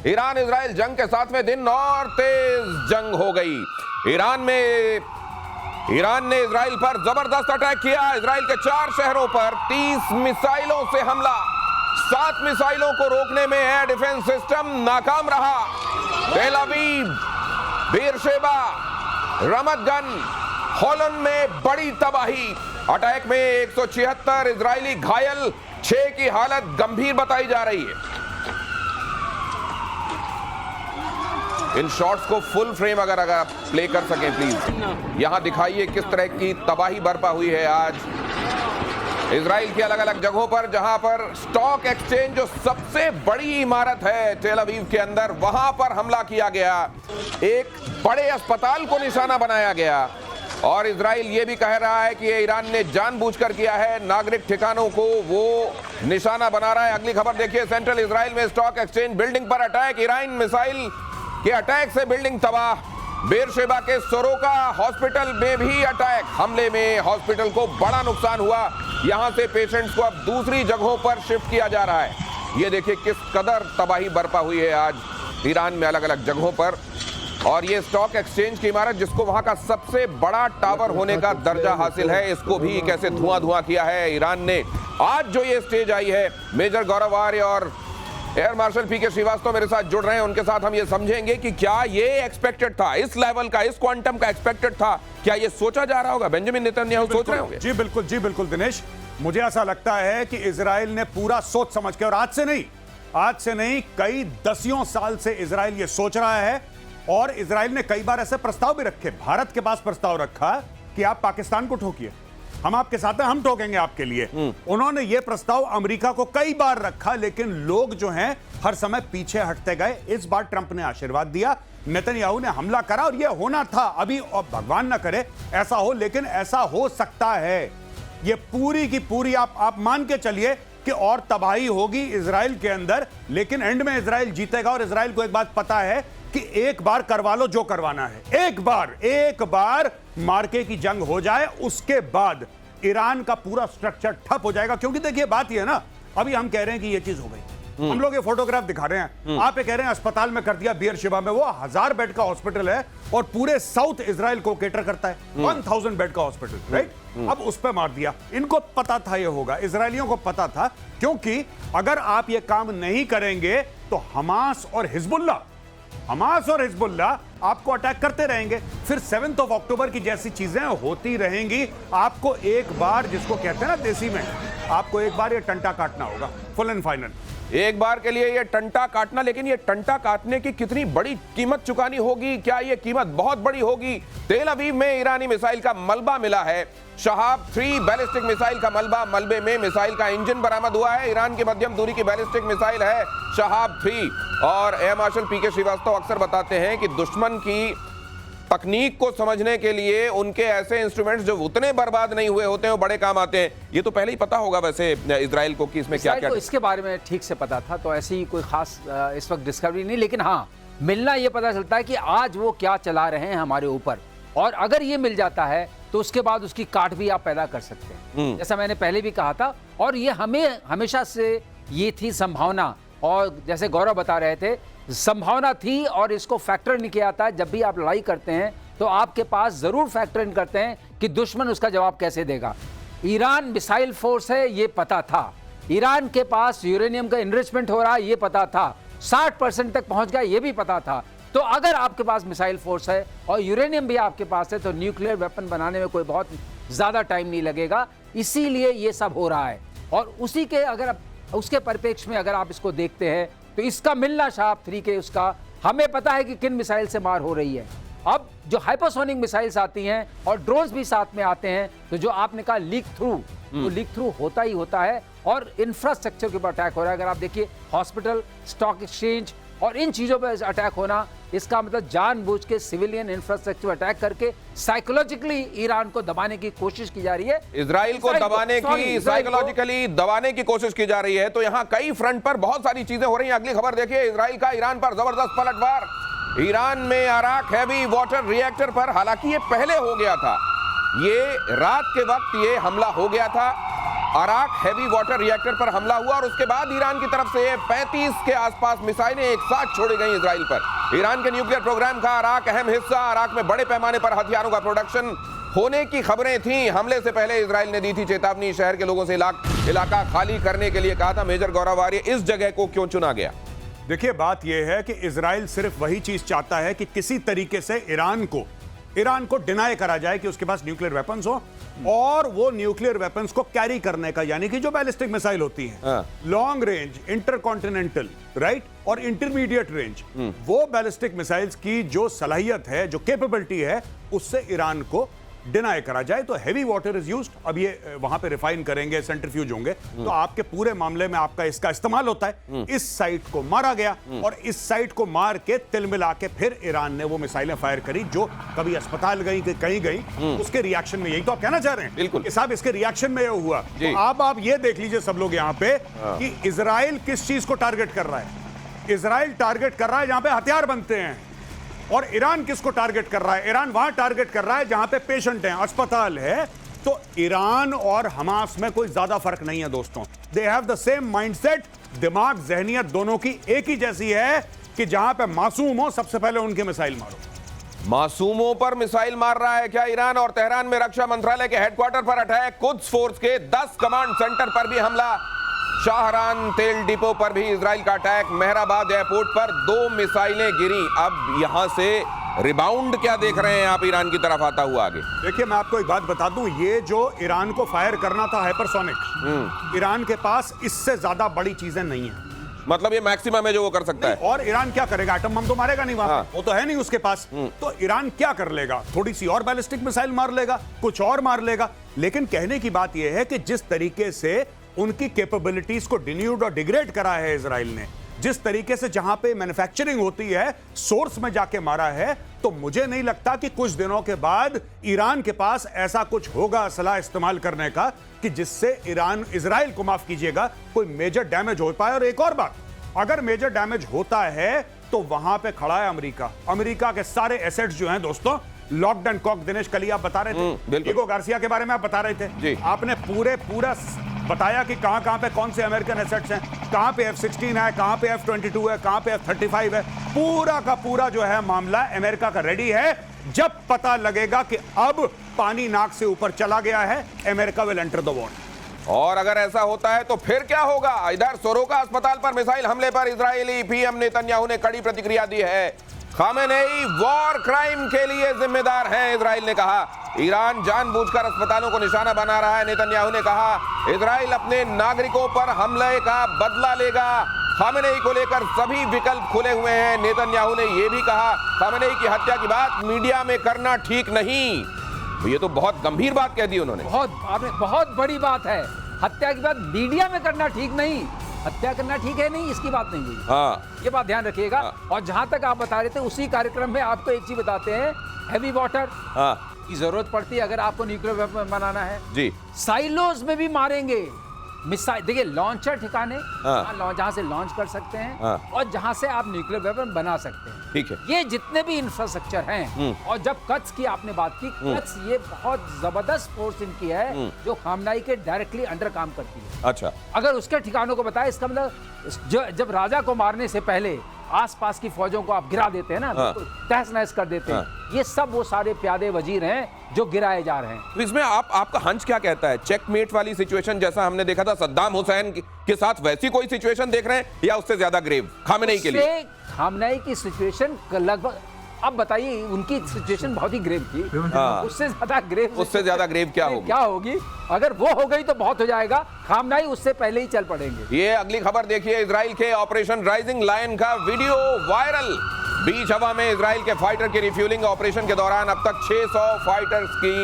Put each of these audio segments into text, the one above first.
Iran Israel जंग के 7वें दिन और तेज जंग हो गई। ईरान ने इजराइल पर जबरदस्त अटैक किया। इजराइल के 4 शहरों पर 30 मिसाइलों से हमला। 7 मिसाइलों को रोकने में एयर डिफेंस सिस्टम नाकाम रहा। तेल अवीव, बेरशेबा, रमत गन, होलन में बड़ी तबाही। अटैक में 176 इजरायली घायल, 6 की हालत गंभीर बताई जा रही है। इन शॉट्स को फुल फ्रेम अगर आप प्ले कर सकें प्लीज। यहां दिखाइए किस तरह की तबाही बरपा हुई है आज इजराइल की अलग अलग जगहों पर, जहां पर स्टॉक एक्सचेंज जो सबसे बड़ी इमारत है टेल अवीव के अंदर, वहां पर हमला किया गया। एक बड़े अस्पताल को निशाना बनाया गया और इजराइल ये भी कह रहा है कि ये ईरान ने जानबूझकर किया है, नागरिक ठिकानों को वो निशाना बना रहा है। अगली खबर देखिए, सेंट्रल इजराइल में स्टॉक एक्सचेंज बिल्डिंग पर अटैक। ईरान मिसाइल के अटैक से बिल्डिंग तबाह। बेरशेबा के सोरोका हॉस्पिटल में भी अटैक। हमले में हॉस्पिटल को बड़ा नुकसान हुआ। यहां से पेशेंट्स को अब दूसरी जगहों पर शिफ्ट किया जा रहा है। ये देखिए किस कदर तबाही बरपा हुई है आज ईरान में अलग अलग जगहों पर। और ये स्टॉक एक्सचेंज की इमारत, जिसको वहां का सबसे बड़ा टावर होने का दर्जा हासिल है, इसको भी कैसे धुआं किया है ईरान ने। आज जो ये स्टेज आई है, मेजर गौरव आर्य और एयर मार्शल पीके श्रीवास्तव मेरे साथ जुड़ रहे हैं। उनके साथ हम ये समझेंगे कि क्या ये एक्सपेक्टेड था, इस लेवल का, इस क्वांटम का एक्सपेक्टेड था, क्या ये सोचा जा रहा होगा? बेंजामिन नेतन्याहू सोच रहे होंगे। जी बिल्कुल दिनेश, मुझे ऐसा लगता है कि इजराइल ने पूरा सोच समझ के, और आज से नहीं कई दसियों साल से इजराइल ये सोच रहा है। और इजराइल ने कई बार ऐसे प्रस्ताव भी रखे। भारत के पास प्रस्ताव रखा कि आप पाकिस्तान को ठोकिए, हम आपके साथ हैं, हम ठोकेंगे आपके लिए। उन्होंने यह प्रस्ताव अमेरिका को कई बार रखा, लेकिन लोग जो हैं हर समय पीछे हटते गए। इस बार ट्रंप ने आशीर्वाद दिया, नेतन्याहू ने हमला करा, और यह होना था। अभी और भगवान ना करे ऐसा हो, लेकिन ऐसा हो सकता है। यह पूरी की पूरी आप मान के चलिए कि और तबाही होगी इजराइल के अंदर, लेकिन एंड में इजराइल जीतेगा। और इजराइल को एक बात पता है कि एक बार करवा लो जो करवाना है। एक बार मार्के की जंग हो जाए, उसके बाद ईरान का पूरा स्ट्रक्चर ठप हो जाएगा। क्योंकि देखिए बात यह है ना, अभी हम कह रहे हैं कि ये चीज हो गई, हम लोग ये फोटोग्राफ दिखा रहे हैं, आप ये कह रहे हैं अस्पताल में कर दिया। बेरशेबा में वो 1000 बेड का हॉस्पिटल है और पूरे साउथ इजराइल को केटर करता है। 1000 बेड का हॉस्पिटल, राइट? अब उस पर मार दिया। इनको पता था ये होगा, इजरायलियों को पता था, क्योंकि अगर आप ये काम नहीं करेंगे तो हमास और हिजबुल्लाह आपको अटैक करते रहेंगे। फिर 7 अक्टूबर की जैसी चीजें होती रहेंगी। आपको एक बार, जिसको कहते हैं ना देसी में, आपको एक बार ये टंटा काटना होगा, फुल एंड फाइनल। एक बार के लिए ये टंटा काटना, लेकिन ये टंटा काटने की कितनी बड़ी कीमत चुकानी होगी? क्या ये कीमत बहुत बड़ी होगी? तेल अवीव में ईरानी मिसाइल का मलबा मिला है। शहाब 3 बैलिस्टिक मिसाइल का मलबा। मलबे में मिसाइल का इंजन बरामद हुआ है। ईरान की मध्यम दूरी की बैलिस्टिक मिसाइल है शहाब 3। और एयर मार्शल पीके श्रीवास्तव अक्सर बताते हैं कि दुश्मन की तकनीक को समझने के लिए उनके ऐसे इंस्ट्रूमेंट्स जो उतने बर्बाद नहीं हुए होते हैं, वो बड़े काम आते हैं। ये तो पहले ही पता होगा वैसे इजराइल को कि इसमें क्या-क्या। इसके बारे में ठीक से पता था, तो ऐसी कोई खास इस वक्त डिस्कवरी नहीं। लेकिन हाँ, मिलना ये पता चलता है कि आज वो क्या चला रहे हैं हमारे ऊपर, और अगर ये मिल जाता है तो उसके बाद उसकी काट भी आप पैदा कर सकते हैं, जैसा मैंने पहले भी कहा था। और ये हमें हमेशा से ये थी संभावना, और जैसे गौरव बता रहे थे, संभावना थी, और इसको फैक्टर नहीं किया जाता है। जब भी आप लड़ाई करते हैं तो आपके पास जरूर फैक्टर इन करते हैं कि दुश्मन उसका जवाब कैसे देगा। ईरान मिसाइल फोर्स है, ये पता था। ईरान के पास यूरेनियम का इनरिचमेंट हो रहा है, ये पता था। 60% तक पहुंच गया, ये भी पता था। तो अगर आपके पास मिसाइल फोर्स है और यूरेनियम भी आपके पास है, तो न्यूक्लियर वेपन बनाने में कोई बहुत ज्यादा टाइम नहीं लगेगा। इसीलिए ये सब हो रहा है। और उसी के अगर उसके परिप्रेक्ष्य में अगर आप इसको देखते हैं, तो इसका मिलना शहाब 3 के, उसका हमें पता है कि किन मिसाइल से मार हो रही है। अब जो हाइपरसोनिक मिसाइल्स आती हैं और ड्रोन्स भी साथ में आते हैं, तो जो आपने कहा लीक थ्रू, तो लीक थ्रू होता ही होता है, और इंफ्रास्ट्रक्चर के ऊपर अटैक हो रहा है। अगर आप देखिए हॉस्पिटल, स्टॉक एक्सचेंज और इन चीजों पर अटैक होना, इसका मतलब जानबूझ के सिविलियन इंफ्रास्ट्रक्चर अटैक करके साइकोलॉजिकली ईरान को दबाने की कोशिश की जा रही है। इजराइल को दबाने की, साइकोलॉजिकली दबाने की कोशिश की जा रही है। तो यहाँ कई फ्रंट पर बहुत सारी चीजें हो रही हैं। अगली खबर देखिए, इजराइल का ईरान पर जबरदस्त पलटवार। ईरान में अराक हैवी वाटर रिएक्टर पर, हालांकि ये पहले हो गया था, ये रात के वक्त ये हमला हो गया था। अराक हैवी वाटर रिएक्टर पर हमला हुआ और उसके बाद ईरान की तरफ से 35 के आसपास मिसाइलें एक साथ छोड़ी गई इजराइल पर। ईरान के न्यूक्लियर प्रोग्राम का अराक अहम हिस्सा। अराक में बड़े पैमाने पर हथियारों का प्रोडक्शन होने की खबरें थीं। हमले से पहले इजराइल ने दी थी चेतावनी। शहर के लोगों से इलाका खाली करने के लिए कहा था। मेजर गौरव आर्य, इस जगह को क्यों चुना गया? देखिए, बात यह है कि इजराइल सिर्फ वही चीज चाहता है कि किसी तरीके से ईरान को डिनाई करा जाए कि उसके पास न्यूक्लियर वेपन्स हो, और वो न्यूक्लियर वेपन्स को कैरी करने का, यानी कि जो बैलिस्टिक मिसाइल होती हैं, लॉन्ग रेंज, इंटरकॉन्टिनेंटल, राइट, और इंटरमीडिएट रेंज, वो बैलिस्टिक मिसाइल्स की जो सलाहियत है, जो कैपेबिलिटी है, उससे ईरान को डिनाई करा जाए। तो हेवी वाटर इज यूज्ड। अब ये वहां पे रिफाइन करेंगे, सेंट्रीफ्यूज होंगे, तो आपके पूरे मामले में आपका इसका इस्तेमाल होता है। इस साइट को मारा गया और इस साइट को मार के तिल मिला के फिर ईरान ने वो मिसाइलें फायर करी जो कभी अस्पताल गई, कहीं गई। उसके रिएक्शन में, यही तो आप कहना चाह रहे हैं बिल्कुल कि साहब इसके रिएक्शन में ये हुआ। तो आप ये देख लीजिए सब लोग यहाँ पे कि इजराइल किस चीज को टारगेट कर रहा है। इजराइल टारगेट कर रहा है जहां पे हथियार बनते हैं, और ईरान किसको टारगेट कर रहा है? ईरान वहां टारगेट कर रहा है जहां पे पेशेंट हैं, अस्पताल है। तो ईरान और हमास में कोई ज्यादा फर्क नहीं है दोस्तों। They have the same mindset. दिमाग, जहनियत दोनों की एक ही जैसी है कि जहां पे मासूम हो सबसे पहले उनके मिसाइल मारो। मासूमों पर मिसाइल मार रहा है क्या ईरान? और तेहरान में रक्षा मंत्रालय के हेडक्वार्टर पर अटैक, कुद्स फोर्स के 10 कमांड सेंटर पर भी हमला, शाहरान तेल डिपो पर भी इजराइल का अटैक, मेहराबाद एयरपोर्ट पर 2 मिसाइलें गिरी। अब यहां से रिबाउंड क्या देख रहे हैं आप ईरान की तरफ आता हुआ आगे? देखिए, मैं आपको एक बात बता दूं, ये जो ईरान को फायर करना था हाइपरसोनिक, ईरान के पास इससे ज्यादा बड़ी चीजें नहीं है। मतलब ये मैक्सिमम है जो वो कर सकता है। और ईरान क्या करेगा? एटम बम तो मारेगा नहीं वहां, वो तो है नहीं उसके पास। तो ईरान क्या कर लेगा? थोड़ी सी और बैलिस्टिक मिसाइल मार लेगा, कुछ और मार लेगा। लेकिन कहने की बात यह है कि जिस तरीके से उनकी कैपेबिलिटीज को डिन्यूड और डिग्रेड करा है इजराइल ने, जिस तरीके से जहां पे मैन्युफैक्चरिंग होती है सोर्स में जाके मारा है, तो मुझे नहीं लगता कि कुछ दिनों के बाद ईरान के पास ऐसा कुछ होगा असला इस्तेमाल करने का कि जिससे इजराइल को, माफ कीजिएगा, कोई मेजर डैमेज हो पाए। और एक और बात, अगर मेजर डैमेज होता है तो वहां पे खड़ा है अमेरिका के सारे एसेट्स जो हैं दोस्तों, लॉक्ड एंड कॉक। दिनेश, कल ही आप बता रहे थे ईगो गार्सिया के बारे में, आप बता रहे थे, आपने पूरा बताया कि कहां पे कौन से अमेरिकन एसेट्स हैं, कहां पे F-16 है, कहां पे F-22 है, कहां पे F-35 है। पूरा का पूरा जो है मामला अमेरिका का रेडी है। जब पता लगेगा कि अब पानी नाक से ऊपर चला गया है, America will enter the war. और अगर ऐसा होता है तो फिर क्या होगा? इधर सोरोका अस्पताल पर मिसाइल हमले पर इजरायली पीएम नेतन्याहू ने कड़ी प्रतिक्रिया दी है। खामेनेई वॉर क्राइम के लिए जिम्मेदार हैं, इजराइल ने कहा। ईरान जानबूझकर अस्पतालों को निशाना बना रहा है, नेतन्याहू ने कहा। इजराइल अपने नागरिकों पर हमले का बदला लेगा। खामेनेई को लेकर सभी विकल्प खुले हुए हैं। नेतन्याहू ने यह भी कहा, खामेनेई की हत्या की बात मीडिया में करना ठीक नहीं। तो ये तो बहुत गंभीर बात कह दी उन्होंने। बहुत बड़ी बात है। हत्या की बात मीडिया में करना ठीक नहीं, हत्या करना ठीक है नहीं, इसकी बात नहीं हुई। ये बात ध्यान रखिएगा। और जहां तक आप बता रहे थे, उसी कार्यक्रम में आपको एक चीज बताते हैं, हेवी वाटर की जरूरत पड़ती है अगर आपको न्यूक्लियर वेपन बनाना है जी। साइलोज में भी मारेंगे मिसाइल। देखिए, लॉन्चर ठिकाने जहां से लॉन्च कर सकते हैं और जहां से आप न्यूक्लियर वेपन बना सकते हैं, ठीक है। ये जितने भी इंफ्रास्ट्रक्चर हैं। और जब कच्छ की आपने बात की, कच्छ ये बहुत जबरदस्त फोर्स इनकी है जो खामनाई के डायरेक्टली अंडर काम करती है। अच्छा, अगर उसके ठिकानों को बताए, इसका मतलब जब राजा को मारने से पहले आसपास की फौजों को आप गिरा देते हैं ना, तहस नहस कर देते हैं, ये सब वो सारे प्यादे वजीर हैं जो गिराए जा रहे हैं। तो इसमें आपका हंच क्या कहता है? चेकमेट वाली सिचुएशन जैसा हमने देखा था सद्दाम हुसैन के साथ, वैसी कोई सिचुएशन देख रहे हैं या उससे ज्यादा ग्रेव खामेनेई के लिए? खामनेई की सिचुएशन लगभग, अब बताइए, उनकी सिचुएशन बहुत ही ग्रेव थी। उससे ज्यादा ग्रेव क्या होगी? अगर वो हो गई तो बहुत हो जाएगा। खामनेई उससे पहले ही चल पड़ेंगे। ये अगली खबर देखिए, इजराइल के ऑपरेशन राइजिंग लायन का वीडियो वायरल। बीच हवा में इजराइल के फाइटर की रिफ्यूलिंग ऑपरेशन के दौरान अब तक 600 फाइटर्स की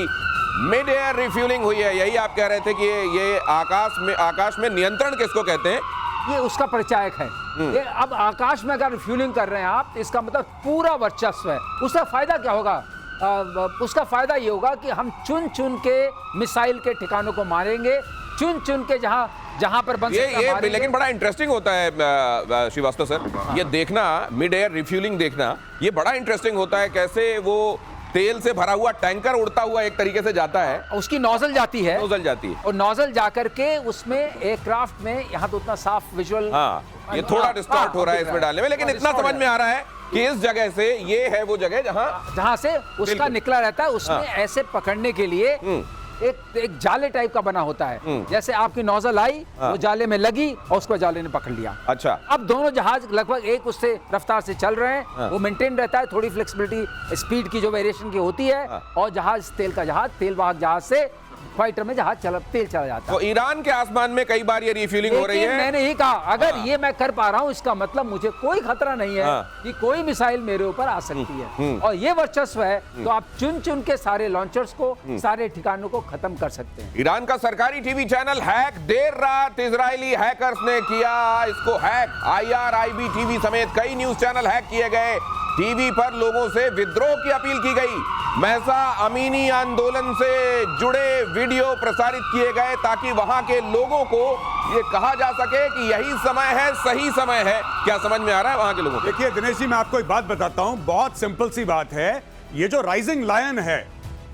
मिड एयर रिफ्यूलिंग हुई है। यही आप कह रहे थे कि ये आकाश में नियंत्रण किसको कहते हैं? ये उसका परिचायक है। ये अब आकाश में अगर रिफ्यूलिंग कर रहे हैं आप, तो इसका मतलब पूरा वर्चस्व है। उसका फायदा क्या होगा? उसका फायदा ये होगा कि हम चुन चुन के मिसाइल के ठिकानों को मारेंगे, चुन चुन के जहां पर बन सकता है। लेकिन बड़ा इंटरेस्टिंग होता है श्रीवास्तव सर, ये देखना, मिड एयर रिफ्यूलिंग देखना, ये बड़ा इंटरेस्टिंग होता है। कैसे वो तेल से भरा हुआ टैंकर उड़ता हुआ एक तरीके से जाता है, उसकी नोजल जाती है, नोजल जाती है और नोजल जाकर के उसमें एयरक्राफ्ट में, यहाँ तो उतना साफ विजुअल, हाँ ये थोड़ा डिस्टॉर्ट हो रहा है इसमें डालने में, लेकिन इतना समझ में आ रहा है कि इस जगह से ये है वो जगह जहां से उसका निकला रहता है, उसमें ऐसे पकड़ने के लिए एक जाले टाइप का बना होता है, जैसे आपकी नोजल आई वो जाले में लगी और उसको जाले ने पकड़ लिया। अच्छा, अब दोनों जहाज लगभग एक उससे रफ्तार से चल रहे हैं, वो मेंटेन रहता है, थोड़ी फ्लेक्सिबिलिटी स्पीड की जो वेरिएशन की होती है, और जहाज तेल वाहक जहाज से फाइटर में जहाज तेल चला जाता है। तो ईरान के आसमान में कई बार ये रिफ्यूलिंग हो रही है। मैंने ही कहा अगर ये मैं कर पा रहा हूं, इसका मतलब मुझे कोई खतरा नहीं है कि कोई मिसाइल मेरे ऊपर आ सकती है, और ये वर्चस्व है, तो आप चुन चुन के सारे लॉन्चर्स को, सारे ठिकानों को खत्म कर सकते हैं। ईरान का सरकारी टीवी चैनल हैक, देर रात इजरायली हैकर्स ने किया इसको हैक। IRIB टीवी समेत कई न्यूज चैनल हैक किए गए। टीवी पर लोगों से विद्रोह की अपील की गई। महसा अमीनी आंदोलन से जुड़े वीडियो प्रसारित किए गए ताकि वहां के लोगों को ये कहा जा सके कि यही समय है, सही समय है। क्या समझ में आ रहा है वहां के लोगों को? देखिए दिनेश जी, मैं आपको एक बात बताता हूं, बहुत सिंपल सी बात है। ये जो राइजिंग लायन है,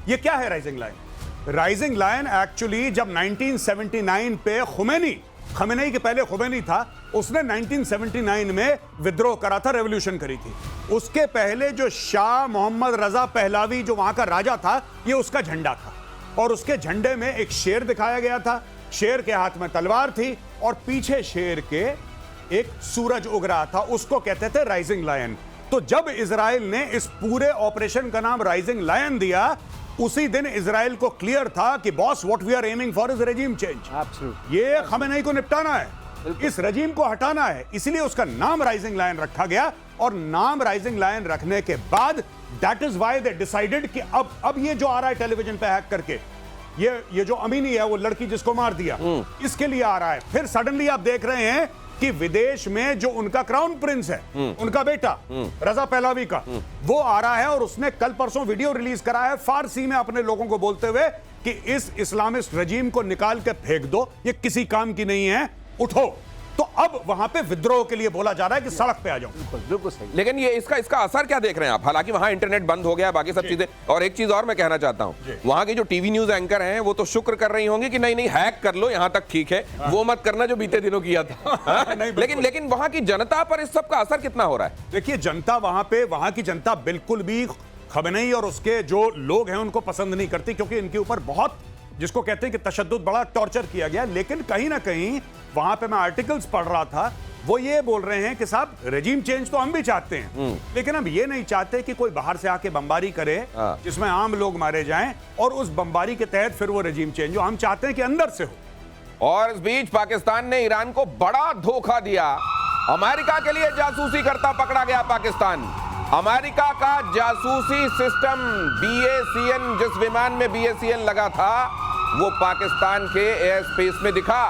ये क्या है rising lion? Rising lion actually जब 1979 पे खमेनी के पहले खुमैनी था, उसने 1979 में विद्रोह करा था, रेवोल्यूशन करी थी। उसके पहले जो शाह मोहम्मद रजा पहलवी जो वहां का राजा था, ये उसका झंडा था, और उसके झंडे में एक शेर दिखाया गया था, शेर के हाथ में तलवार थी, और पीछे शेर के एक सूरज उग रहा था, उसको कहते थे राइजिंग लायन। तो जब इजराइल ने इस पूरे ऑपरेशन का नाम राइजिंग लायन दिया, उसी दिन इजराइल को क्लियर था कि boss what we are aiming for is regime change. ये खमेनी को निपटाना है, इस रजीम को हटाना है, इसलिए उसका नाम राइजिंग लायन रखा गया। और नाम राइजिंग लायन रखने के बाद that is why they decided कि अब ये जो आ रहा है टेलीविजन पे हैक करके, ये जो अमीनी है, वो लड़की जिसको मार दिया, इसके लिए आ रहा है। फिर सडनली आप देख रहे हैं कि विदेश में जो उनका क्राउन प्रिंस है, उनका बेटा रजा पहलवी का, वो आ रहा है, और उसने कल परसों वीडियो रिलीज करा है फारसी में अपने लोगों को बोलते हुए कि इस इस्लामिस्ट रजीम को निकाल के फेंक दो, ये किसी काम की नहीं है, उठो। तो अब वहां पे विद्रोह के लिए बोला जा रहा है कि सड़क पे आ जाओ। बिल्कुल सही। लेकिन ये इसका असर क्या देख रहे हैं आप? हालांकि वहां इंटरनेट बंद हो गया, बाकी सब चीजें। और एक चीज और मैं कहना चाहता हूं, वहां की जो टीवी न्यूज एंकर हैं वो तो शुक्र कर रही होंगी कि नहीं हैक कर लो, यहां तक ठीक है, वो मत करना जो बीते दिनों किया था। लेकिन वहां की जनता पर इस सब का असर कितना हो रहा है? देखिए, जनता वहां की जनता बिल्कुल भी खमेनी और उसके जो लोग हैं उनको पसंद नहीं करती, क्योंकि इनके ऊपर बहुत, जिसको कहते हैं कि तशद्दुद, बड़ा टॉर्चर किया गया। लेकिन कहीं ना कहीं वहां पे मैं आर्टिकल्स पढ़ रहा था, वो ये बोल रहे हैं कि साहब रेजिम चेंज तो हम भी चाहते हैं, लेकिन हम ये नहीं चाहते कि कोई बाहर से आके बमबारी करे जिसमें आम लोग मारे जाएं, और उस बमबारी के तहत फिर वो रेजिम चेंज हो। हम चाहते हैं कि अंदर से हो। और इस बीच पाकिस्तान ने ईरान को बड़ा धोखा दिया। अमेरिका के लिए जासूसी करता पकड़ा गया पाकिस्तान। अमेरिका का जासूसी सिस्टम BACN, जिस विमान में BACN लगा था, वो पाकिस्तान के एयर स्पेस में दिखा,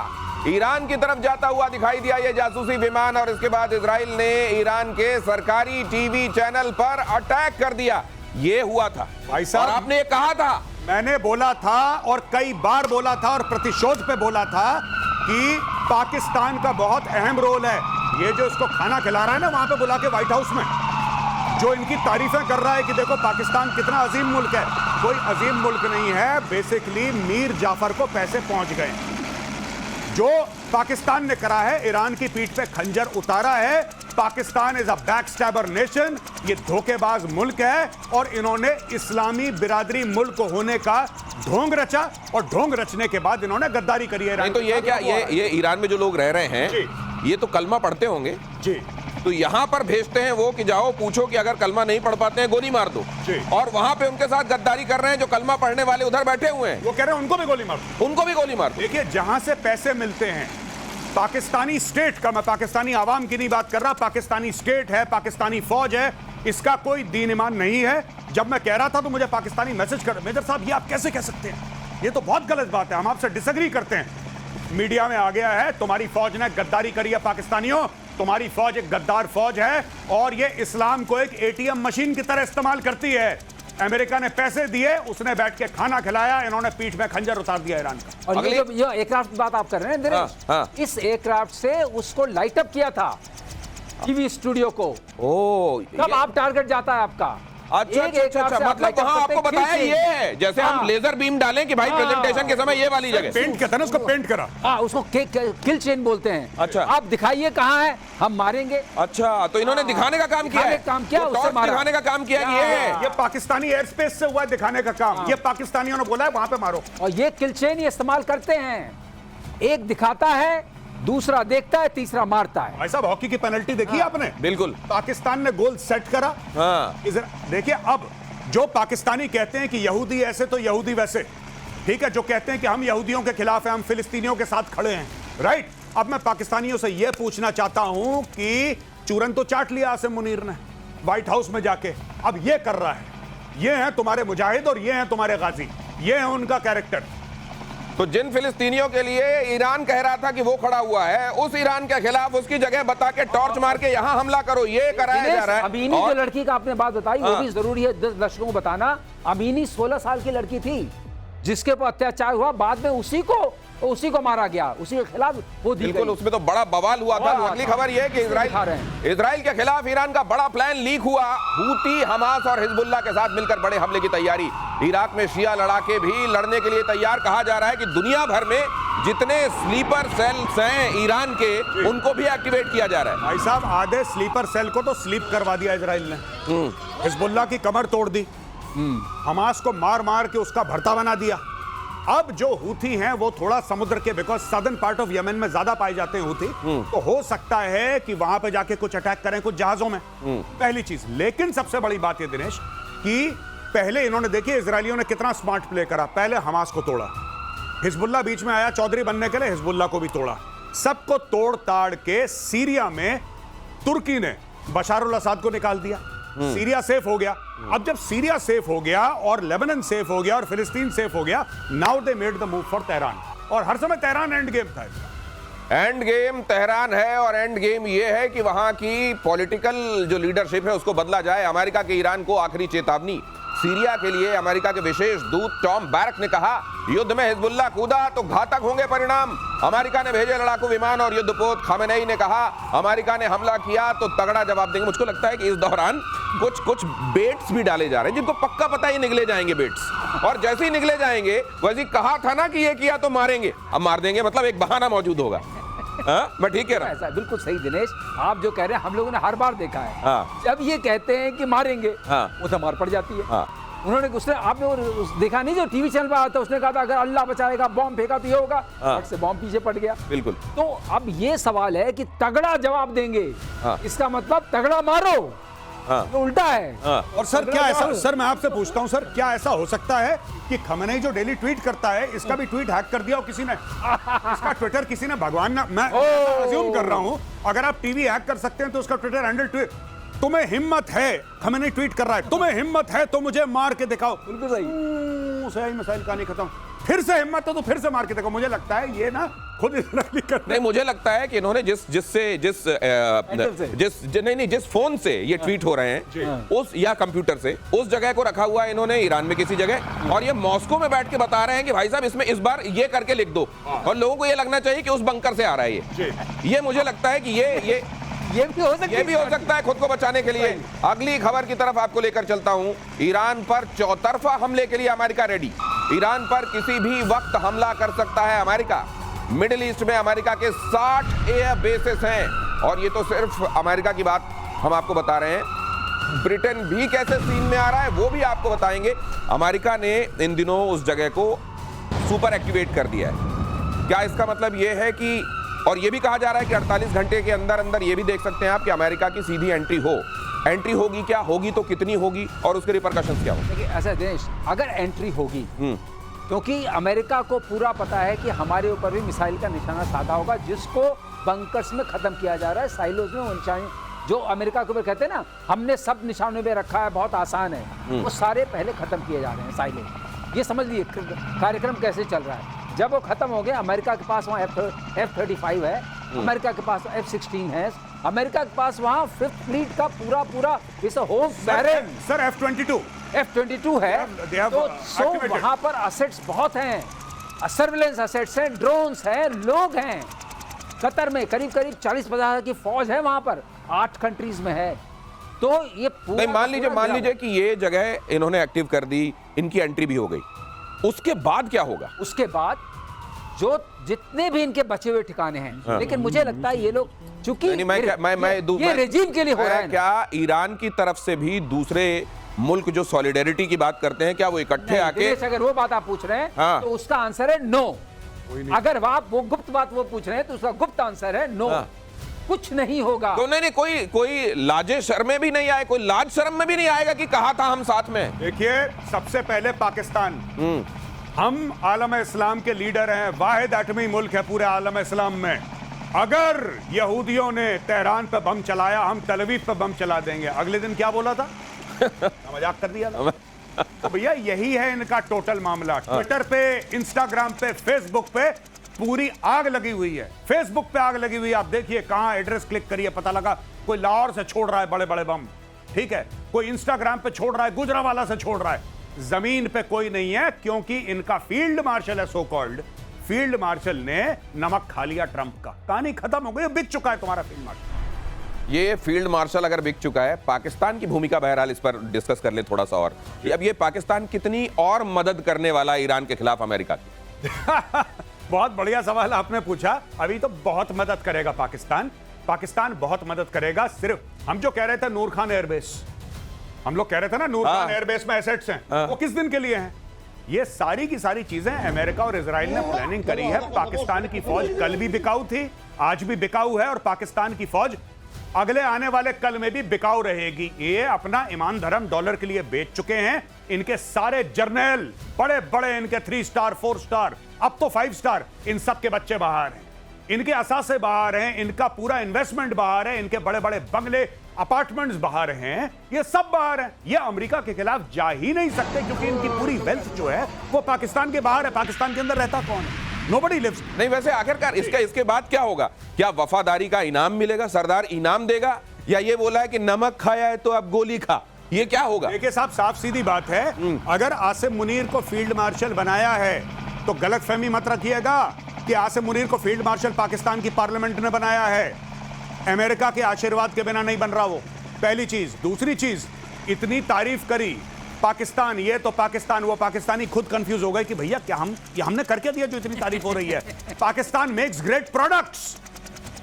ईरान की तरफ जाता हुआ दिखाई दिया ये जासूसी विमान। और इसके बाद इजराइल ने ईरान के सरकारी टीवी चैनल पर अटैक कर दिया। ये हुआ था भाई साहब, और आपने ये कहा था, मैंने बोला था और कई बार बोला था और प्रतिशोध पे बोला था कि पाकिस्तान का बहुत अहम रोल है। ये जो इसको खाना खिला रहा है ना वहां पे बुला के व्हाइट हाउस में, जो इनकी तारीफें कर रहा है कि देखो पाकिस्तान कितना अजीम मुल्क है, कोई अजीम मुल्क नहीं है। बेसिकली मीर जाफर को पैसे पहुंच गए। जो पाकिस्तान ने करा है, ईरान की पीठ पे खंजर उतारा है। पाकिस्तान इज अ बैकस्टैबर नेशन, ये धोखेबाज मुल्क है, और इन्होंने इस्लामी बिरादरी मुल्क होने का ढोंग रचा, और ढोंग रचने के बाद इन्होंने गद्दारी करी है। नहीं तो ये क्या, ये ईरान में जो लोग रह रहे हैं, ये तो कलमा पढ़ते होंगे जी, तो यहाँ पर भेजते हैं वो कि जाओ पूछो कि अगर कलमा नहीं पढ़ पाते हैं गोली मार दो, और वहां पे उनके साथ गद्दारी कर रहे हैं जो कलमा पढ़ने वाले उधर बैठे हुए हैं। वो कह रहे हैं उनको भी गोली मार दो, उनको भी गोली मार दो। देखिए, जहां से पैसे मिलते हैं पाकिस्तानी स्टेट का, मैं पाकिस्तानी आवाम की नहीं बात कर रहा, पाकिस्तानी स्टेट है, पाकिस्तानी फौज है, इसका कोई दीन ईमान नहीं है। जब मैं कह रहा था तो मुझे पाकिस्तानी मैसेज कर, मेजर साहब ये आप कैसे कह सकते हैं, ये तो बहुत गलत बात है, हम आपसे डिसएग्री करते हैं। मीडिया में आ गया है तुम्हारी फौज ने गद्दारी करी है पाकिस्तानियों, तुम्हारी फौज एक गद्दार फौज है, और ये इस्लाम को एक ATM मशीन की तरह इस्तेमाल करती है। अमेरिका ने पैसे दिए, उसने बैठ के खाना खिलाया, इन्होंने पीठ में खंजर उतार दिया ईरान का। और ये जो एयरक्राफ्ट की बात आप कर रहे हैं दिनेश, इस एयरक्राफ्ट से उसको लाइट अप किया था टीवी स्टूडियो को। ओ, कब आप टारगेट जाता है आपका, अच्छा मतलब वहां आपको बताया ये है, जैसे हम लेजर बीम डालें कि भाई प्रेजेंटेशन के समय ये वाली जगह पेंट कहते हैं ना, उसको पेंट करा। हाँ, उसको किल चेन बोलते हैं। अच्छा। आप दिखाइए कहाँ है, हम मारेंगे। अच्छा, तो इन्होंने दिखाने का काम किया है, काम किया, उससे दिखाने का काम किया कि ये है। ये पाकिस्तानी एयर स्पेस से हुआ दिखाने का काम। ये पाकिस्तानियों ने बोला है वहां पे मारो। और ये किल चेन ये इस्तेमाल करते हैं, एक दिखाता है, दूसरा देखता है, तीसरा मारता है। भाई साहब, हॉकी की पेनल्टी देखी आपने? बिल्कुल। पाकिस्तान ने गोल सेट करा। हाँ। देखिए, अब जो पाकिस्तानी कहते हैं कि यहूदी ऐसे तो यहूदी वैसे, ठीक है, जो कहते हैं कि हम यहूदियों के खिलाफ हैं, हम फिलिस्तीनियों के साथ खड़े हैं, राइट। अब मैं पाकिस्तानियों से यह पूछना चाहता हूं कि चूरन तो चाट लिया आसिम मुनीर ने व्हाइट हाउस में जाके, अब यह कर रहा है, ये हैं तुम्हारे मुजाहिद और ये हैं तुम्हारे गाजी, ये है उनका कैरेक्टर। तो जिन फिलिस्तीनियों के लिए ईरान कह रहा था कि वो खड़ा हुआ है, उस ईरान के खिलाफ उसकी जगह बता के टॉर्च मार के यहाँ हमला करो, ये कराया जा रहा है। अमीनी जो लड़की का आपने बात बताई, वो भी जरूरी है 10 दर्शकों को बताना। अमीनी 16 साल की लड़की थी जिसके ऊपर अत्याचार हुआ, बाद में उसी को मारा गया, उसी के खिलाफ वो दी बिल्कुल, गई। उसमें तो बड़ा बवाल हुआ था। अगली खबर यह है कि इजराइल के खिलाफ ईरान का बड़ा प्लान लीक हुआ। हूती, हमास और हिजबुल्लाह के साथ मिलकर बड़े हमले की तैयारी। इराक में शिया लड़ाके भी लड़ने के लिए तैयार। कहा जा रहा है कि दुनिया भर में जितने स्लीपर सेल्स हैं ईरान के, उनको भी एक्टिवेट किया जा रहा है। भाई साहब, आधे स्लीपर सेल को तो स्लीप करवा दिया इजराइल ने। हिजबुल्लाह की कमर तोड़ दी, हमास को मार मार के उसका भरता बना दिया। अब जो हूथी हैं वो थोड़ा समुद्र के, because southern part of Yemen में ज्यादा पाए जाते हैं हूथी, तो हो सकता है कि वहां पे जाके कुछ अटैक करें कुछ जहाजों में, पहली चीज। लेकिन सबसे बड़ी बात ये दिनेश कि पहले इन्होंने, देखिए इजरायलियों ने कितना स्मार्ट प्ले करा। पहले हमास को तोड़ा, हिजबुल्लाह बीच में आया चौधरी बनने के लिए, हिजबुल्लाह को भी तोड़ा। सबको तोड़ ताड़ के सीरिया में तुर्की ने बशार अल असद को निकाल दिया, सीरिया सेफ हो गया। अब जब सीरिया सेफ हो गया और लेबनान सेफ हो गया और फिलिस्तीन सेफ हो गया, now they made the move for Tehran. और हर समय तेहरान एंड गेम था। एंड गेम तेहरान है, और एंड गेम ये है कि वहां की पॉलिटिकल जो लीडरशिप है उसको बदला जाए। अमेरिका के ईरान को आखिरी चेतावनी। सीरिया के लिए अमेरिका के विशेष दूत टॉम बैरक ने कहा, युद्ध में हिजबुल्लाह कूदा तो घातक होंगे परिणाम। अमेरिका ने भेजे लड़ाकू विमान और युद्धपोत। खमेनेई ने कहा, अमेरिका ने हमला किया तो तगड़ा जवाब देंगे। मुझको लगता है कि इस दौरान कुछ बेट्स भी डाले जा रहे हैं जिनको पक्का पता ही निकले जाएंगे बेट्स, और जैसे ही निकले जाएंगे वैसे कहा था ना कि ये किया तो मारेंगे, अब मार देंगे, मतलब एक बहाना मौजूद होगा। मैं ठीक कह रहा हूं? ऐसा बिल्कुल सही दिनेश, आप जो कह रहे हैं हम लोगों ने हर बार देखा है। जब ये कहते हैं कि मारेंगे, वो तो मार पड़ जाती है। उन्होंने आपने वो देखा नहीं जो टीवी चैनल पर आता, उसने कहा था अगर अल्लाह बचाएगा बॉम्ब फेंका तो ये होगा, फट से बॉम्ब पीछे पड़ गया। बिल्कुल। तो अब ये सवाल है कि तगड़ा जवाब देंगे, इसका मतलब तगड़ा मारो, तो उल्टा है। और सर क्या ऐसा, सर मैं आपसे पूछता हूं सर, क्या ऐसा हो सकता है कि खमेनेई जो डेली ट्वीट करता है, इसका भी ट्वीट हैक कर दिया हो किसी ने? इसका ट्विटर किसी ने, भगवान ना, मैं अज्यूम कर रहा हूं, अगर आप टीवी हैक कर सकते हैं तो उसका ट्विटर हैंडल ट्वीट, तुम्हें हिम्मत है, खमेनेई ट्वीट कर रहा है, तुम्हें हिम्मत है तो मुझे मार के दिखाओ। बिल्कुल सही। मसाइल कहानी खत्म। फिर से हिम्मत है तो फिर से मार के देखो। मुझे लगता है ये ना खुद नहीं, मुझे लगता है कि इन्होंने जिस फोन से ये ट्वीट हो रहे हैं, उस या कंप्यूटर से, उस जगह को रखा हुआ है इन्होंने ईरान में किसी जगह, और ये मॉस्को में बैठ के बता रहे हैं कि भाई साहब इसमें इस बार ये करके लिख दो, और लोगों को ये लगना चाहिए कि उस बंकर से आ रहा है ये मुझे लगता है कि ये भी हो सकता है खुद को बचाने के लिए। अगली खबर की तरफ आपको लेकर चलता हूं। ईरान पर चौतरफा हमले के लिए अमेरिका रेडी। ईरान पर किसी भी वक्त हमला कर सकता है अमेरिका। मिडिल ईस्ट में अमेरिका के 60 एयर बेसेस हैं, और ये तो सिर्फ अमेरिका की बात हम आपको बता रहे हैं। ब्रिटेन भी कैसे सीन में आ रहा है वो भी आपको बताएंगे। अमेरिका ने इन दिनों उस जगह को सुपर एक्टिवेट कर दिया है। क्या इसका मतलब ये है कि, और ये भी कहा जा रहा है कि 48 घंटे के अंदर अंदर ये भी देख सकते हैं आप कि अमेरिका की सीधी एंट्री होगी, क्या होगी तो कितनी होगी, और उसके रिपरकशंस क्या होंगे? देखिए ऐसा देश, अगर एंट्री होगी, क्योंकि अमेरिका को पूरा पता है कि हमारे ऊपर भी मिसाइल का निशाना साधा होगा, जिसको बंकर्स में खत्म किया जा रहा है, साइलोज में वो निशाने जो अमेरिका के ऊपर कहते हैं ना हमने सब निशानों में रखा है, बहुत आसान है, वो सारे पहले खत्म किए जा रहे हैं साइलोज। ये समझ लीजिए कार्यक्रम कैसे चल रहा है। जब वो खत्म हो गए, अमेरिका के पास वहाँ F-35 है, अमेरिका के पास F-16 है, अमेरिका के पास वहाँ 5th फ्लीट का पूरा इस होम सर F-22 है, तो वहाँ पर असेट्स बहुत हैं, सर्विलेंस असेट्स हैं, ड्रोन्स हैं, लोग हैं। कतर में करीब 40-50 की फौज है, वहाँ पर 8 कंट्रीज में है। तो ये नहीं, मान लीजिए कि ये जगह इन्होंने एक्टिव कर दी, इनकी एंट्री भी हो गई, उसके बाद क्या होगा? उसके बाद जो जितने भी इनके बचे हुए ठिकाने हैं, लेकिन मुझे लगता है ये लोग चूंकि ये रेजिम के लिए हो रहा है, क्या ईरान की तरफ से भी दूसरे मुल्क जो सॉलिडेरिटी की बात करते हैं, क्या वो इकट्ठे आके? अगर वो बात आप पूछ रहे हैं तो उसका आंसर है नो। अगर आप वो गुप्त बात वो पूछ रहे हैं तो उसका गुप्त आंसर है नो। कुछ नहीं होगा। तो नहीं, कोई लाजे शर्मे भी नहीं आए, कोई लाज शर्म में भी नहीं आएगा कि कहा था हम साथ में। देखिए, सबसे पहले पाकिस्तान, हम आलम इस्लाम के लीडर हैं, वाहिद एटमी मुल्क है पूरे आलम इस्लाम में। अगर यहूदियों ने तेहरान पे बम चलाया, हम तल अवीव पे बम चला देंगे। अगले दिन क्या बोला था? मजाक कर दिया था। तो भैया यही है इनका टोटल मामला। ट्विटर पे, इंस्टाग्राम पे, फेसबुक पे पूरी आग लगी हुई है। फेसबुक पे आग लगी हुई है, आप देखिए कहां एड्रेस क्लिक करिए, पता लगा कोई लाहौर से छोड़ रहा है बड़े बड़े बम, ठीक है, कोई इंस्टाग्राम पे छोड़ रहा है, गुजरावाला से छोड़ रहा है। जमीन पे कोई नहीं है, क्योंकि इनका फील्ड मार्शल है, सो कॉल्ड फील्ड मार्शल ने नमक खा लिया ट्रंप का। कहानी खत्म हो गई, बिक चुका है तुम्हारा फील्ड मार्शल। ये फील्ड मार्शल अगर बिक चुका है, पाकिस्तान की भूमिका बहरहाल इस पर डिस्कस कर ले थोड़ा सा और। अब ये पाकिस्तान कितनी और मदद करने वाला है ईरान के खिलाफ अमेरिका की? बहुत बढ़िया सवाल आपने पूछा। अभी तो बहुत मदद करेगा पाकिस्तान बहुत मदद करेगा। सिर्फ हम जो कह रहे थे नूर खान एयरबेस, हम लोग कह रहे थे ना नूर खान एयरबेस में एसेट्स हैं, वो किस दिन के लिए हैं? ये सारी की सारी चीजें अमेरिका और इजराइल ने प्लानिंग करी है। पाकिस्तान की फौज कल भी बिकाऊ थी, आज भी बिकाऊ है, और पाकिस्तान की फौज अगले आने वाले कल में भी बिकाऊ रहेगी। ये अपना ईमान धर्म डॉलर के लिए बेच चुके हैं। इनके सारे जर्नल, बड़े बड़े इनके 3 स्टार 4 स्टार, अब तो 5 स्टार, इन सब के बच्चे बाहर हैं, इनके असासे बाहर हैं, इनका पूरा इन्वेस्टमेंट बाहर है, इनके बड़े बड़े बंगले, अपार्टमेंट्स बाहर हैं, ये सब बाहर हैं। ये अमेरिका के खिलाफ जा ही नहीं सकते, क्योंकि इनकी पूरी वेल्थ जो है वो पाकिस्तान के बाहर है। पाकिस्तान के अंदर रहता कौन है? Nobody lives। नहीं, वैसे आखिरकार इसके बाद क्या होगा? क्या वफादारी का इनाम मिलेगा? सरदार इनाम देगा, या ये बोला है कि नमक खाया है तो अब गोली खा? ये क्या होगा? देखिए साहब, साफ सीधी बात है, अगर आसिम मुनीर को फील्ड मार्शल बनाया है तो गलतफहमी मत रखिएगा कि आसिम मुनीर को फील्ड मार्शल पाकिस्तान की पार्लियामेंट ने बनाया है। अमेरिका के आशीर्वाद के बिना नहीं बन रहा वो, पहली चीज। दूसरी चीज, इतनी तारीफ करी पाकिस्तान, ये तो पाकिस्तान, वो पाकिस्तानी खुद कंफ्यूज हो गए कि भैया क्या हमने करके दिया जो इतनी तारीफ हो रही है? Pakistan makes great products,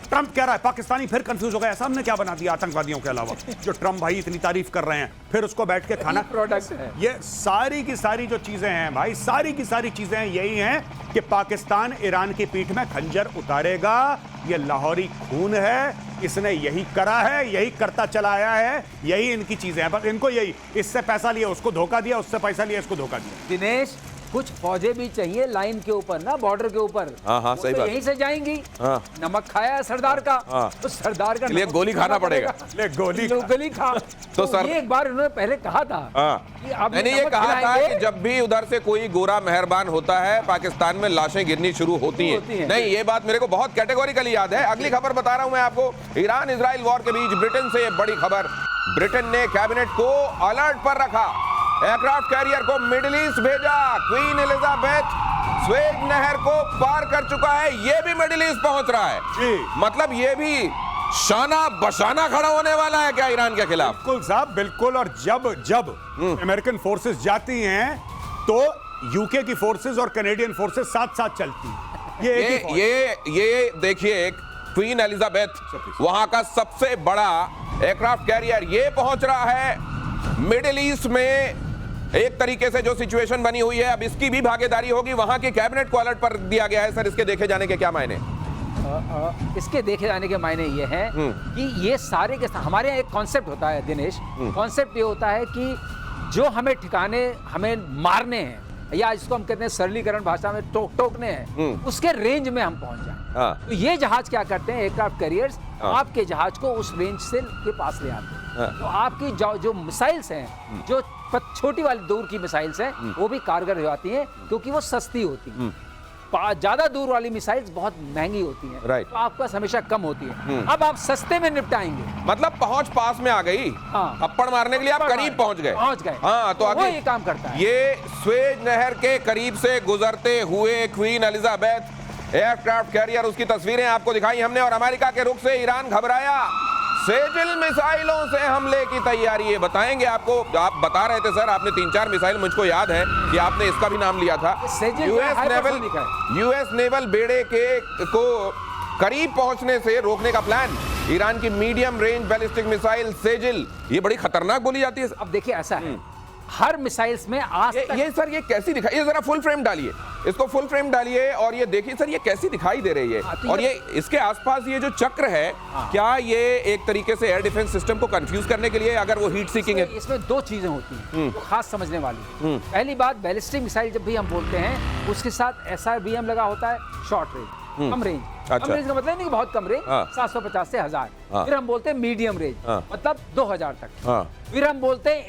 Trump कह रहा है, पाकिस्तानी फिर कंफ्यूज हो गए, ऐसा हमने क्या बना दिया आतंकवादियों के अलावा जो ट्रंप भाई इतनी तारीफ कर रहे हैं, फिर उसको बैठ के खाना प्रोडक्ट है। ये सारी की सारी जो चीजें हैं भाई, सारी की सारी चीजें यही हैं कि पाकिस्तान ईरान की पीठ में खंजर उतारेगा। ये लाहौरी खून है, इसने यही करा है, यही करता चला आया है, यही इनकी चीजें हैं। बस इनको यही, इससे पैसा लिया उसको धोखा दिया, उससे पैसा लिया इसको धोखा दिया। दिनेश, कुछ फौजें भी चाहिए लाइन के ऊपर ना, बॉर्डर के ऊपर। हाँ, सही बात। यहीं से जाएंगी। नमक खाया है सरदार का, तो सरदार का लिए गोली खाना पड़ेगा। गोली खा। तो सर, ये एक बार उन्होंने पहले कहा था कि अब मैंने ये कहा था कि जब भी उधर से कोई गोरा मेहरबान होता है, पाकिस्तान में लाशें गिरनी शुरू होती हैं। नहीं, ये बात मेरे को बहुत कैटेगोरिकली याद है। अगली खबर बता रहा हूं मैं आपको, ईरान इजराइल वॉर के बीच ब्रिटेन से बड़ी खबर। ब्रिटेन ने कैबिनेट को अलर्ट पर रखा, एयरक्राफ्ट कैरियर को मिडिल ईस्ट भेजा। क्वीन एलिजाबेथ स्वेज नहर को पार कर चुका है, ये भी मिडिल ईस्ट पहुंच रहा है जी। मतलब ये भी शाना बशाना खड़ा होने वाला है क्या ईरान के खिलाफ? बिल्कुल साहब, बिल्कुल। और जब अमेरिकन फोर्सेस जाती हैं तो यूके की फोर्सेस और कनेडियन फोर्सेस साथ साथ चलती हैं। ये देखिए, एक क्वीन एलिजाबेथ वहां का सबसे बड़ा एयरक्राफ्ट कैरियर ये पहुंच रहा है मिडिल ईस्ट में। एक तरीके से जो सिचुएशन बनी हुई है, अब इसकी भी भागीदारी होगी। वहां की कैबिनेट को अलर्ट पर दिया गया है। सर, इसके देखे जाने के क्या मायने? इसके देखे जाने के मायने ये हैं कि ये सारे के हमारे यहाँ एक कॉन्सेप्ट होता है दिनेश, कॉन्सेप्ट ये होता है कि जो हमें ठिकाने हमें मारने हैं, या जिसको हम कहते हैं सरलीकरण भाषा में टोकने हैं, उसके रेंज में हम पहुंच जाएं। तो ये जहाज क्या करते हैं, एयरक्राफ्ट कैरियर्स आपके जहाज को उस रेंज से के पास ले आते हैं। तो आपकी जो मिसाइल्स हैं, जो छोटी वाली दूर की मिसाइल्स हैं, वो भी कारगर हो जाती हैं, क्योंकि वो सस्ती होती हैं। ज्यादा दूर वाली मिसाइल्स बहुत महंगी होती हैं, तो आपके पास हमेशा कम होती है। अब आप सस्ते में निपटाएंगे, मतलब पहुंच पास में आ गई। थप्पड़ मारने के लिए आप करीब पहुंच गए। हाँ, तो आगे ये काम करता है। ये स्वेज नहर के करीब से गुजरते हुए क्वीन एलिजाबेथ एयरक्राफ्ट कैरियर, उसकी तस्वीरें आपको दिखाई हमने। और अमेरिका के रुख से ईरान घबराया, सेजिल मिसाइलों से हमले की तैयारी है। बताएंगे आपको, आप बता रहे थे सर, आपने 3-4 मिसाइल, मुझको याद है कि आपने इसका भी नाम लिया था। यूएस नेवल बेड़े को करीब पहुंचने से रोकने का प्लान। ईरान की medium range ballistic missile Sejjil, ये बड़ी खतरनाक बोली जाती है। अब देखिए ऐसा है, हर मिसाइल्स में आज तक ये सर ये कैसी दिखाई, ये जरा फुल फ्रेम डालिए, इसको फुल फ्रेम डालिए और ये देखिए सर ये कैसी दिखाई दे रही है। तो और ये इसके आसपास ये जो चक्र है, क्या ये एक तरीके से एयर डिफेंस सिस्टम को कंफ्यूज करने के लिए, अगर वो हीट सीकिंग है? इसमें दो चीजें होती हैं तो खास समझने वाली। पहली बात, बैलिस्टिक मिसाइल जब भी हम बोलते हैं उसके साथ SRBM लगा होता है, शॉर्ट रेंज, कम रेंज। कम रेंज का मतलब नहीं कि बहुत कम रेंज, 750 से 1000। फिर हम बोलते हैं मीडियम रेंज, मतलब 2000 तक। फिर हम बोलते हैं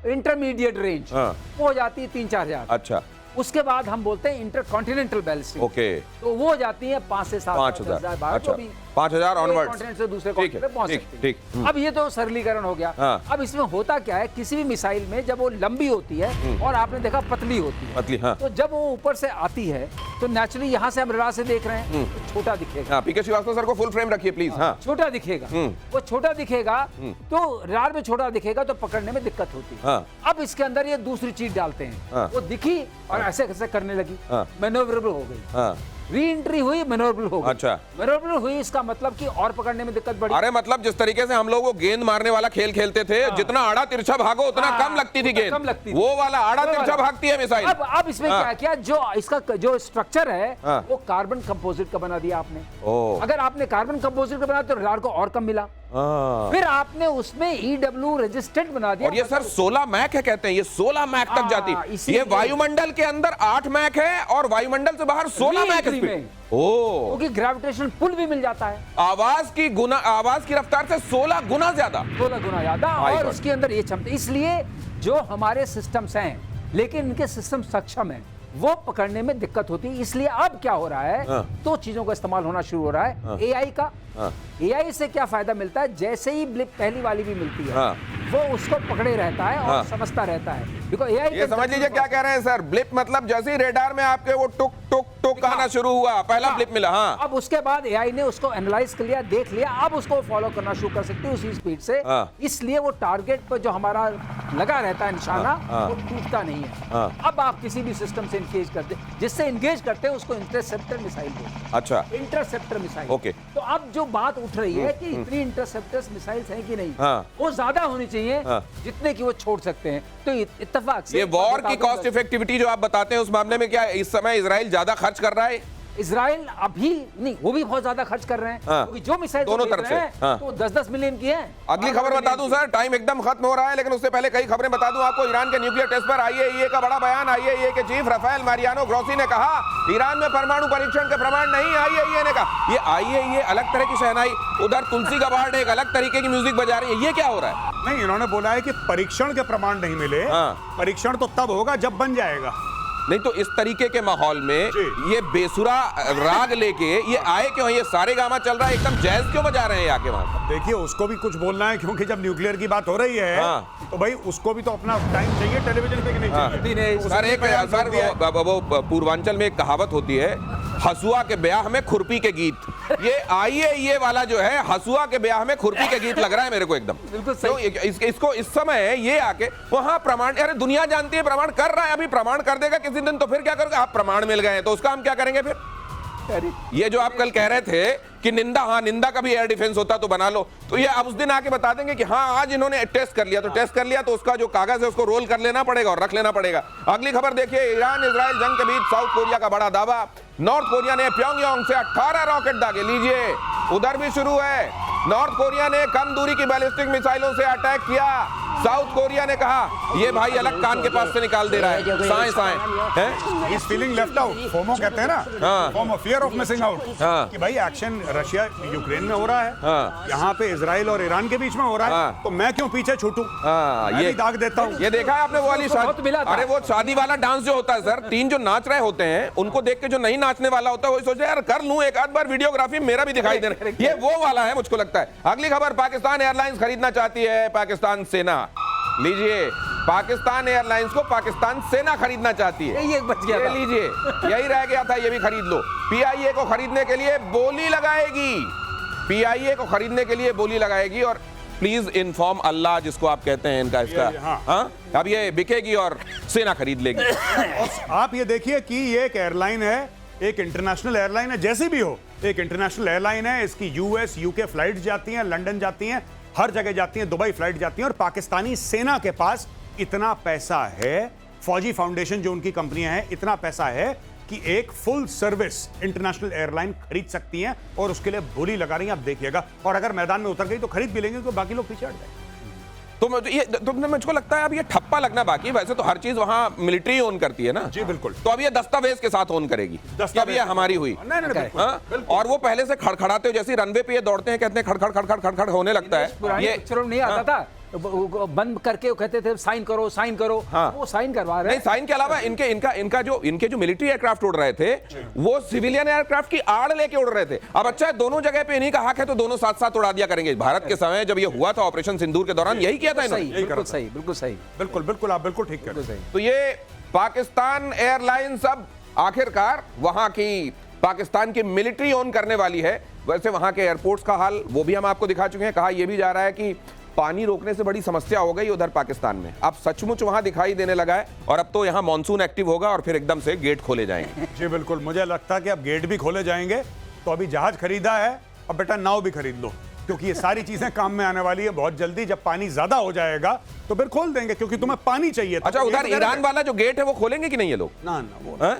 इंटरमीडिएट रेंज, वो हो जाती है 3-4 हजार। अच्छा। उसके बाद हम बोलते हैं इंटर कॉन्टिनेंटल बैलिस्टिक, ओके, तो वो हो जाती है 5 से 7 5000। 1000। अच्छा, 5000 ऑनवर्ड कॉन्टिनेंट से दूसरे कॉन्टिनेंट पे पहुंच सकते हैं। अब ये तो सरलीकरण हो गया। अब इसमें होता क्या है, किसी भी मिसाइल में जब वो लंबी होती है और आपने देखा पतली होती है, पतली, हाँ। तो जब वो ऊपर से आती है तो नेचुरली यहाँ से हम रडार से देख रहे हैं तो छोटा दिखेगा। पीके श्रीवास्तव सर को फुल फ्रेम रखिए प्लीज। हाँ, छोटा दिखेगा, वो छोटा दिखेगा तो रडार में छोटा दिखेगा तो पकड़ने में दिक्कत होती है। अब इसके अंदर ये दूसरी चीज डालते हैं, वो दिखी और ऐसे कैसे करने लगी, मैनोवरेबल हो गई, री एंट्री हुई, मैनोवरेबल हो गई। अच्छा, मैनोवरेबल हुई इसका मतलब कि और पकड़ने में दिक्कत बढ़ी। अरे मतलब जिस तरीके से हम लोग वो गेंद मारने वाला खेल खेलते थे, जितना आड़ा तिरछा भागो उतना कम लगती थी गेंद, कम लगती थी। वो वाला आड़ा तिरछा भागती है मिसाइल। अब इसमें क्या किया, जो इसका जो स्ट्रक्चर है वो कार्बन कंपोजिट का बना दिया आपने। अगर आपने कार्बन कंपोजिट का बनाया तो रडार को और कम मिला। फिर आपने उसमें EW रेजिस्टेंट बना दिया। और ये सर 16 मैक है कहते हैं, ये 16 मैक तक जाती है। ये वायुमंडल के अंदर 8 मैक है और वायुमंडल से बाहर 16 मैक है स्पीड। क्योंकि ग्रेविटेशनल पुल भी मिल जाता है, आवाज की रफ्तार से 16 गुना ज्यादा, 16 गुना ज्यादा। और उसके अंदर ये क्षमता, इसलिए जो हमारे सिस्टम्स हैं लेकिन इनके सिस्टम सक्षम है, वो पकड़ने में दिक्कत होती है। इसलिए अब क्या हो रहा है, दो चीजों का इस्तेमाल होना शुरू हो रहा है। AI का, AI से क्या फायदा मिलता है, जैसे ही ब्लिप पहली वाली भी मिलती है वो उसको पकड़े रहता है और समझता रहता है। बिकॉज़ AI ये समझ लीजिए क्या कह रहे हैं सर, ब्लिप मतलब जैसे ही रेडार में आपके वो टुक टुक टुक आना शुरू हुआ, पहला ब्लिप मिला। अब उसके बाद AI ने उसको एनालाइज कर लिया, देख लिया, अब उसको फॉलो करना शुरू कर सकते हैं उसी स्पीड से। इसलिए वो टारगेट पर जो हमारा लगा रहता है निशाना, वो टूटता नहीं है। अब आप किसी भी सिस्टम से इंगेज करते, जिससे इंगेज करते हैं उसको इंटरसेप्टर मिसाइल बोलते हैं। अच्छा, इंटरसेप्टर मिसाइल। ओके। तो अब जो बात उठ रही है कि इतनी इंटरसेप्टर्स मिसाइल्स हैं कि नहीं, वो ज्यादा होनी चाहिए जितने की वो छोड़ सकते हैं। तो इत्तेफाक से ये वॉर की कॉस्ट इफेक्टिविटी जो आप बताते हैं उस मामले में क्या इस समय इजराइल ज्यादा खर्च कर रहा है? इजराइल अभी नहीं, वो भी बहुत ज्यादा खर्च कर रहे हैं, क्योंकि जो मिसाइल दोनों तरफ से तो 10-10 मिलियन की है। अगली खबर बता दूं सर, टाइम एकदम खत्म हो रहा है, लेकिन उससे पहले कई खबरें बता दूं आपको। ईरान के न्यूक्लियर टेस्ट पर IAEA का बड़ा बयान। IAEA के चीफ राफेल मारियानो ग्रोसी ने कहा ईरान में परमाणु परीक्षण के प्रमाण नहीं। IAEA ने कहा, ये IAEA अलग तरह की शहनाई, उधर तुलसी गबार्ड एक अलग तरीके की म्यूजिक बजा रही है, ये क्या हो रहा है? नहीं, इन्होंने बोला है कि परीक्षण के प्रमाण नहीं मिले, परीक्षण तो तब होगा जब बन जाएगा। नहीं तो इस तरीके के माहौल में ये बेसुरा राग लेके ये आए क्यों? ये सारे गामा चल रहा है, एकदम जैज क्यों बजा रहे हैं आके वहां? देखिए, उसको भी कुछ बोलना है, क्योंकि जब न्यूक्लियर की बात हो रही है तो भाई उसको भी तो अपना टाइम चाहिए टेलीविजन पे कि नहीं चाहिए? सर एक वो पूर्वांचल में एक कहावत होती है, हसुआ के ब्याह में खुरपी के गीत। ये IAEA वाला जो है हसुआ के ब्याह में खुरपी के गीत लग रहा है मेरे को एकदम। तो इसको इस समय ये आके वहां प्रमाण, अरे दुनिया जानती है प्रमाण कर रहा है, अभी प्रमाण कर देगा किसी दिन, तो फिर क्या करोगे आप? प्रमाण मिल गए हैं तो उसका हम क्या करेंगे फिर? ये जो आप कल कह रहे थे कि निंदा, हाँ निंदा का भी एयर डिफेंस होता तो बना लो, तो ये अब उस दिन आके बता देंगे कि हाँ आज इन्होंने टेस्ट कर लिया, तो टेस्ट कर लिया तो उसका जो कागज है उसको रोल कर लेना पड़ेगा और रख लेना पड़ेगा। अगली खबर देखिए, ईरान इजराइल जंग के बीच साउथ कोरिया का बड़ा दावा। नॉर्थ कोरिया ने प्योंगयांग से 18 रॉकेट दागे। लीजिए, उधर भी शुरू है। नॉर्थ कोरिया ने कम दूरी की बैलिस्टिक मिसाइलों से अटैक किया। साउथ कोरिया ने कहा ये भाई अलग कान के पास से निकाल दे रहा है, साए साए हैं। Is feeling left out, FOMO कहते हैं ना, FOMO, fear of missing out, कि भाई एक्शन रशिया यूक्रेन में हो रहा है, यहाँ पे इजराइल और ईरान के बीच में हो रहा है, तो मैं क्यों पीछे छूटूं? ये दाग देता हूँ। ये देखा है आपने वो वाली शादी, अरे वो शादी वाला डांस जो होता है सर, 3 जो नाच रहे होते हैं उनको देख के जो नहीं नाचने वाला होता है वही सोचे यार कर लूं एक आध बार वीडियोग्राफी, मेरा भी दिखाई दे रहा है। ये वो वाला है मुझको लगता है। अगली खबर, पाकिस्तान एयरलाइंस खरीदना चाहती है पाकिस्तान सेना। लीजिए, पाकिस्तान एयरलाइंस को पाकिस्तान सेना खरीदना चाहती है। ये बच गया था। लीजिए, यही रह गया था, ये भी खरीद लो। PIA को खरीदने के लिए बोली लगाएगी। पीआईए को खरीदने के लिए बोली लगाएगी और प्लीज इन्फॉर्म अल्लाह जिसको आप कहते हैं इनका इसका हाँ अब ये बिकेगी और सेना खरीद लेगी। और आप ये देखिए कि ये एक एयरलाइन है, एक इंटरनेशनल एयरलाइन है, जैसी भी हो एक इंटरनेशनल एयरलाइन है। इसकी यूएस यूके फ्लाइट जाती हैं, लंदन जाती हैं, हर जगह जाती हैं, दुबई फ्लाइट जाती हैं। और पाकिस्तानी सेना के पास इतना पैसा है, फौजी फाउंडेशन जो उनकी कंपनियां हैं, इतना पैसा है कि एक फुल सर्विस इंटरनेशनल एयरलाइन खरीद सकती हैं और उसके लिए बोली लगा रही हैं। आप देखिएगा, और अगर मैदान में उतर गई तो खरीद भी लेंगे, तो बाकी लोग पीछे हट जाएंगे। तुमने मुझको लगता है अब ये ठप्पा लगना बाकी है। वैसे तो हर चीज वहां मिलिट्री ओन करती है ना। जी बिल्कुल। तो अब ये दस्तावेज के साथ ओन करेगी, अब ये हमारी हुई। नहीं नहीं बिल्कुल। और वो पहले से खड़खड़ाते हो, जैसे रनवे पे ये दौड़ते हैं, कहते हैं खड़खड़ खड़खड़ खड़खड़ होने लगता है। ये पिक्चरों में नहीं आता था, बंद करके वो कहते थे साइन करो साइन करो। हाँ। वो साइन करवा रहे नहीं, साइन के अलावा इनके जो मिलिट्री एयरक्राफ्ट उड़ रहे थे वो सिविलियन एयरक्राफ्ट की आड़ लेके उड़ रहे थे। अब अच्छा है, दोनों जगह पे इन्हीं का हक है तो दोनों साथ साथ उड़ा दिया करेंगे। भारत के समय जब ये हुआ था ऑपरेशन सिंदूर के दौरान यही किया था इन्होंने। बिल्कुल सही बिल्कुल सही बिल्कुल बिल्कुल आप बिल्कुल ठीक कर। तो ये पाकिस्तान एयरलाइंस अब आखिरकार वहां की पाकिस्तान की मिलिट्री ओन करने वाली है। वैसे वहां के एयरपोर्ट्स का हाल वो भी हम आपको दिखा चुके हैं। कहा यह भी जा रहा है कि पानी रोकने से बड़ी समस्या हो गई उधर पाकिस्तान में, अब सचमुच वहां दिखाई देने लगा है। और अब तो यहां मॉनसून एक्टिव होगा और फिर एकदम से गेट खोले जाएंगे। जी बिल्कुल, मुझे लगता है कि अब गेट भी खोले जाएंगे। तो अभी जहाज खरीदा है, अब बेटा नाव भी खरीद लो, क्योंकि ये सारी चीजें काम में आने वाली है बहुत जल्दी। जब पानी ज्यादा हो जाएगा तो फिर खोल देंगे, क्योंकि तुम्हें पानी चाहिए। अच्छा, उधर ईरान वाला जो गेट है वो खोलेंगे कि नहीं ये लोग? ना ना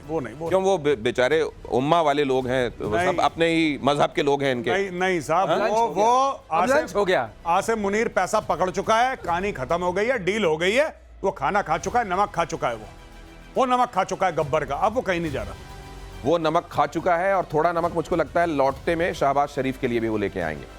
वो नहीं क्यों? वो बेचारे उम्मा वाले लोग हैं, सब अपने ही मजहब के लोग हैं इनके। नहीं साहब, वो हो गया। आसिम मुनीर पैसा पकड़ चुका है, कहानी खत्म हो गई है, डील हो गई है। वो खाना खा चुका है, नमक खा चुका है, वो नमक खा चुका है गब्बर का। अब वो कहीं नहीं जा रहा। वो नमक खा चुका है और थोड़ा नमक मुझको लगता है लौटते में शहबाज शरीफ के लिए भी वो लेके आएंगे।